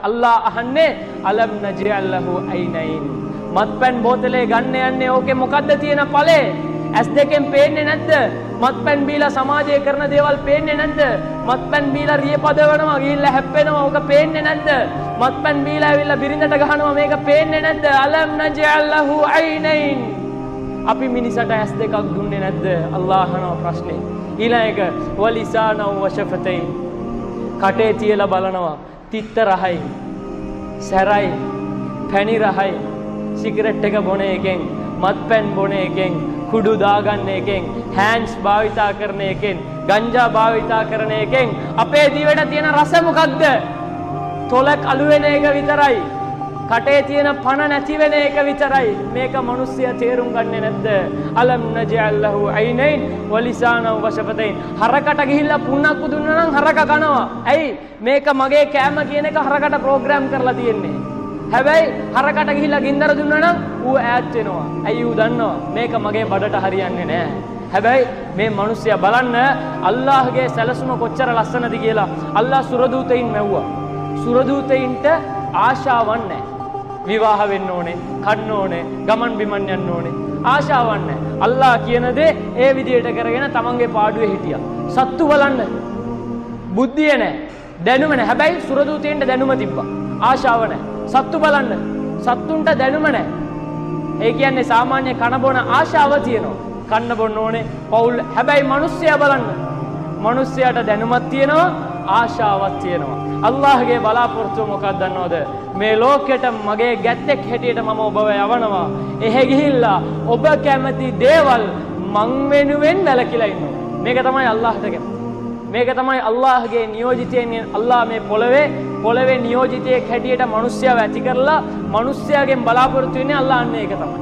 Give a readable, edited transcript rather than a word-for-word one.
අල්ලාහ් අහන්නේ අලම් නජ්අල් ලහු අයිනයින්. මත්පැන් බෝතලේ ගන්න යන්නේ ඕකේ මොකද්ද තියෙන ඵලේ? ඇස් දෙකෙන් පේන්නේ නැද්ද? මත්පැන් බීලා සමාජයේ කරන දේවල් පේන්නේ නැද්ද? මත්පැන් බීලා රිය පදවනවා ගිහිල්ලා හැප්පෙනවා ඕක පේන්නේ නැද්ද? මත්පැන් බීලා ඇවිල්ලා බිරිඳට ගහනවා මේක පේන්නේ නැද්ද? අලම් නජ්අල් ලහු අයිනයින්. අපි මිනිසට ඇස් දෙකක් දුන්නේ නැද්ද? අල්ලාහ් අහනවා ප්‍රශ්නේ. ඊළඟ එක වලිසානව වෂෆතයින්. කටේ තියලා බලනවා තිත්ත රහයි, සැරයි, පැණි රහයි, සිගරට් එක බොන එකෙන්, මත්පැන් බොන එකෙන්, කුඩු දාගන්න එකෙන්, හෑන්ඩ්ස් භාවිතා කරන එකෙන්, ගංජා භාවිතා කරන එකෙන් අපේ දිවට තියෙන රස මොකක්ද? තොලක් අලු වෙන එක විතරයි. කටේ තියෙන පණ නැති වෙන එක විතරයි. මේක මිනිස්සයා තේරුම් ගන්නේ නැද්ද? අලම් නජ්අල් ලහු අයිනයින් වලිසානව වෂෆතයින්. හරකට ගිහිල්ලා පුන්නක්කු දුන්නා නම් හරක කනවා. ඇයි? මේක මගේ කෑම කියන එක හරකට ප්‍රෝග්‍රෑම් කරලා තියෙන්නේ. හැබැයි හරකට ගිහිල්ලා ගින්දර දුන්නා නම් ඌ ඈත් වෙනවා. ඇයි ඌ දන්නවා මේක මගේ බඩට හරියන්නේ නැහැ. හැබැයි මේ මිනිස්සයා බලන්න අල්ලාහ්ගේ සැලසුම කොච්චර ලස්සනද කියලා. අල්ලාහ් සුරදූතයින් මැව්වා. සුරදූතයින්ට ආශාවක් නැහැ. විවාහ වෙන්න ඕනේ, කන්න ඕනේ, ගමන් බිමන් යන්න ඕනේ. ආශාවක් නැහැ. අල්ලාහ් කියන දේ ඒ විදිහට කරගෙන තමන්ගේ පාඩුවේ හිටියා. සත්තු බලන්න බුද්ධිය නැහැ, දැනුම නැහැ. හැබැයි සුරදූතයින්ට දැනුම තිබ්බා. ආශාව නැහැ. සත්තු බලන්න සත්තුන්ට දැනුම නැහැ. ඒ කියන්නේ සාමාන්‍ය කන බොන ආශාව තියෙනවා. කන්න බොන්න ඕනේ පෞල්. හැබැයි මිනිස්සයා බලන්න මිනිස්සයාට දැනුමක් තියෙනවා, ආශාවක් තියෙනවා. අල්ලාහ්ගේ බලාපොරොත්තුව මොකක්ද දන්නවද? මේ ලෝකෙට මගේ ගැත්තෙක් හැටියට මම ඔබව යවනවා. එහෙ ගිහිල්ලා ඔබ කැමති දේවල් මං වෙනුවෙන් වැළකීලා ඉන්නවා. මේක තමයි අල්ලාහ්ට කැමති. මේක තමයි අල්ලාහ්ගේ නියෝජිතයන්. අල්ලාහ් මේ පොළවේ නියෝජිතයෙක් හැටියට මිනිස්සයව ඇති කරලා මිනිස්සයාගෙන් බලාපොරොත්තු වෙන්නේ අල්ලාහ් අන්න ඒක තමයි.